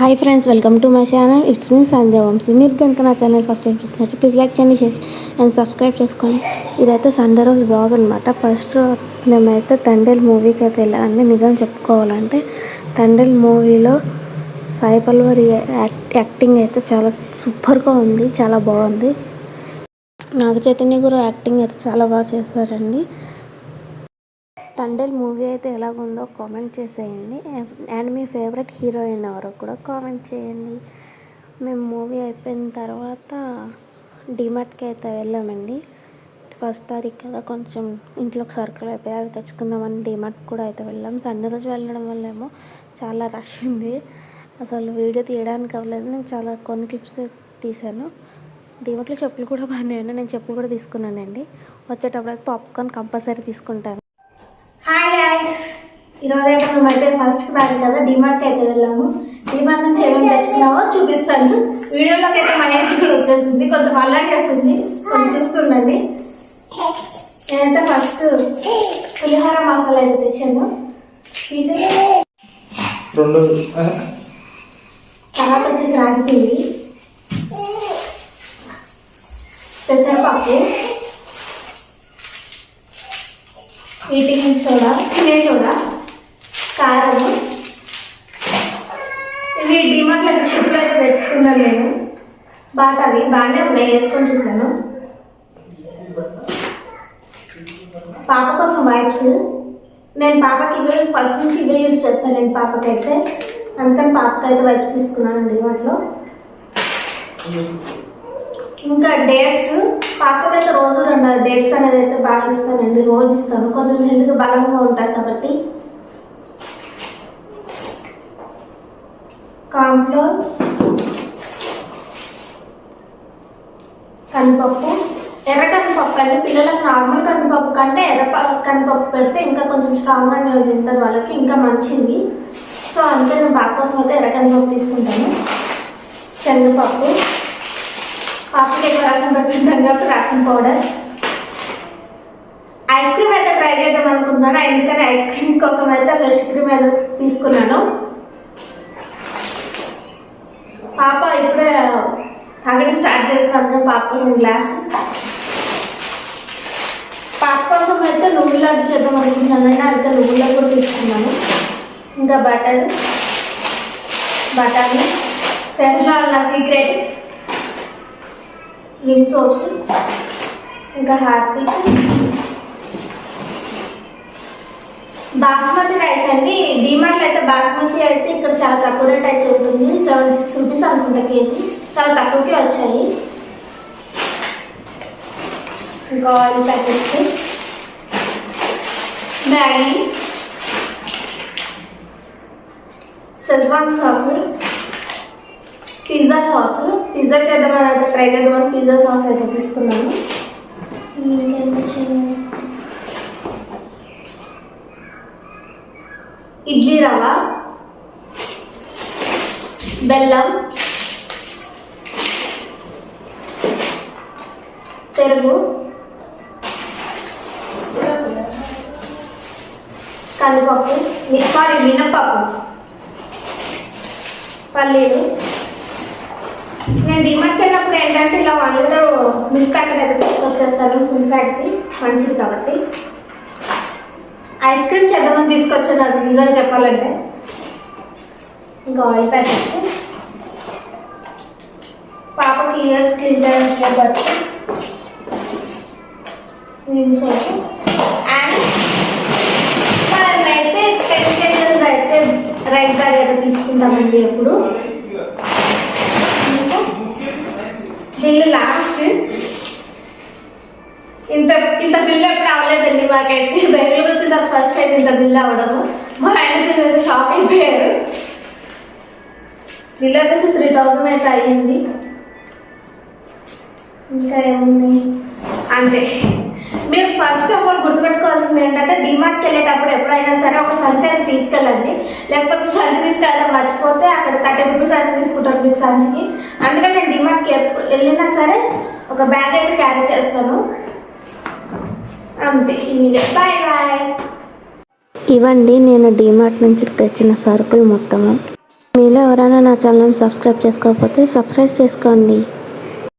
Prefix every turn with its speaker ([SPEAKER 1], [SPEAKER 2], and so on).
[SPEAKER 1] Hi friends, welcome to my channel. It's me Sandhya Vamsi. మీరు కనుక నా ఛానల్ ఫస్ట్ టైం చూస్తున్నట్టు ప్లీజ్ లైక్ చేయండి, షేర్ అండ్ సబ్స్క్రైబ్ చేసుకోండి. ఇదైతే సండే రోజు బ్లాగ్ అనమాట. ఫస్ట్ మేమైతే తండేల్ మూవీకి అయితే వెళ్ళామండి. నిజం చెప్పుకోవాలంటే తండేల్ మూవీలో సాయి పల్లవి యాక్టింగ్ అయితే చాలా సూపర్గా ఉంది, చాలా బాగుంది. నాగ చైతన్య గారు యాక్టింగ్ అయితే చాలా బాగా చేశారండి. తండేల్ మూవీ అయితే ఎలాగుందో కామెంట్ చేసేయండి. అండ్ మీ ఫేవరెట్ హీరోయిన్ ఎవరో కూడా కామెంట్ చేయండి. మేము మూవీ అయిపోయిన తర్వాత డిమార్ట్కి అయితే వెళ్ళామండి. ఫస్ట్ తారీఖు కదా, కొంచెం ఇంట్లోకి సరుకులు అయిపోయి అవి తెచ్చుకుందామని డిమార్ట్ కూడా అయితే వెళ్ళాం. సండే రోజు వెళ్ళడం వల్ల ఏమో చాలా రష్ ఉంది. అసలు వీడియో తీయడానికి అవ్వలేదు. నేను చాలా కొన్ని క్లిప్స్ తీశాను. డిమార్ట్లో చెప్పులు కూడా బాగానే ఉన్నాయి. నేను చెప్పులు కూడా తీసుకున్నానండి. వచ్చేటప్పుడు అయితే పాప్కార్న్ కంపల్సరీ తీసుకుంటాను.
[SPEAKER 2] హాయ్ గైస్, ఈరోజు అయితే మేమైతే ఫస్ట్కి రాదు కదా, డిమార్ట్కి అయితే వెళ్ళాము. డిమార్ట్ నుంచి ఏమేమి తెచ్చుకున్నామో చూపిస్తాను. వీడియోలోకి అయితే మన ఏజ్ కూడా వచ్చేసింది, కొంచెం అల్లరి చేస్తుంది, కొంచెం చూస్తుండండి. నేనైతే ఫస్ట్ పులిహోర మసాలా అయితే తెచ్చాను. తర్వాత వచ్చేసి రాగి పిండి, పెసరపప్పు, ఈటింగ్ సోడా, తినే సోడా, కారము. ఇవి డిమార్ట్లో చెప్పులు అయితే తెచ్చుకున్నాను నేను. అవి బాగానే ఉన్నాయి, వేసుకొని చూసాను. పాప కోసం వైప్స్. నేను పాపకి ఇవే ఫస్ట్ నుంచి ఇవే యూజ్ చేస్తాను నేను పాపకైతే, అందుకని పాపకైతే వైప్స్ తీసుకున్నాను డిమార్ట్లో. ఇంకా డేట్స్, పాపకైతే రోజు 2 డేట్స్ అనేది అయితే బాగా ఇస్తానండి, రోజు ఇస్తాను. కొంచెం హెల్త్గా బలంగా ఉంటారు కాబట్టి. కార్న్ఫ్లోర్, కందిపప్పు, ఎర్ర కందిపప్పు అండి. పిల్లలకు నార్మల్ కందిపప్పు కంటే ఎర్ర కందిపప్పు పెడితే ఇంకా కొంచెం స్ట్రాంగ్గా తింటారు, వాళ్ళకి ఇంకా మంచిది. సో అందుకే నేను పాప కోసం అయితే ఎర్ర కందిపప్పు తీసుకుంటాను. శనగపప్పు, పాపకి ఎక్కువ రసం పెడుతుంటాను కాబట్టి రసం పౌడర్. ఐస్ క్రీమ్ అయితే ట్రై చేద్దాం అనుకుంటున్నాను, ఎందుకని ఐస్ క్రీమ్ కోసం అయితే ఫ్రెష్ క్రీమ్ అయితే తీసుకున్నాను. పాప ఇప్పుడే తాగడం స్టార్ట్ చేస్తున్నాను. పాప కోసం గ్లాస్. పాప కోసం అయితే నువ్వుల లడ్డు చేద్దాం అనుకుంటున్నానండి, అందుకే నువ్వుల కూడా తీసుకున్నాను. ఇంకా బటానీ, ఫెర్లాల్ నా సీక్రెట్, విమ్ సోప్స్, ఇంకా హార్పిక్, బాస్మతి రైస్ అండి. డిమార్ట్లో అయితే బాస్మతి అయితే ఇక్కడ చాలా తక్కువ రేట్ అయితే ఉంటుంది, 76 రూపీస్ అనుకుంటా కేజీ. చాలా తక్కువకే వచ్చాయి. ఇంకా oil packets, Maggi, schezwan sauce, pizza sauce. Pizza చేద్దామని అయితే ట్రై చేద్దామని పిజ్జా సాస్ అయితే తీసుకున్నాను. ఇడ్లీ రవ్వ, బెల్లం, పెరుగు, కందిపప్పు, మినపప్పు, పల్లీలు. నేను డిమార్ట్కి వెళ్ళినప్పుడు ఏంటంటే ఇలా 1 లీటర్ మిల్క్ ప్యాకెట్ అయితే తీసుకొచ్చేస్తాను, ఫుల్ ప్యాకెట్ మంచిది కాబట్టి. ఐస్ క్రీమ్ చేద్దామని తీసుకొచ్చాను, అది నిజంగా చెప్పాలంటే. ఇంకా ఆయిల్ ప్యాకెట్స్, పాపకి ఇయర్స్ క్లీన్ చేయడానికి ear buds, Vim soap. And మనమైతే 10 కేజీస్ అయితే రైస్ బ్యాగ్ అయితే తీసుకుంటామండి ఎప్పుడు. Bill last. ఇంత బిల్లు ఎప్పుడు అవ్వలేదండి మాకైతే. బెంగళూరు వచ్చిన తర్వాత ఫస్ట్ టైం ఇంత బిల్లు అవ్వడము. మా ఆయన చూసి షాక్ అయిపోయారు. బిల్లు వచ్చేసి 3000 అయితే అయ్యింది. ఇంకా ఏముంది అంతే. మీరు ఫస్ట్ ఆఫ్ ఆల్ గుర్తుపెట్టుకోవాల్సింది ఏంటంటే, డిమార్ట్కి వెళ్ళేటప్పుడు ఎప్పుడైనా సరే ఒక సంచి అయితే తీసుకెళ్ళండి. లేకపోతే సంచి తీసుకెళ్ళడం మర్చిపోతే అక్కడ 30 రూపీస్ అయితే తీసుకుంటారు మీకు సంచికి. అందుకని నేను డిమార్ట్కి వెళ్ళినా సరే ఒక బ్యాగ్ అయితే క్యారీ చేస్తాను. అంతే. Bye bye.
[SPEAKER 1] ఇవండి నేను డిమార్ట్ నుంచి తెచ్చిన సరుకులు మొత్తము. మీలో ఎవరైనా నా ఛానల్ సబ్స్క్రైబ్ చేసుకోకపోతే సబ్స్క్రైబ్ చేసుకోండి.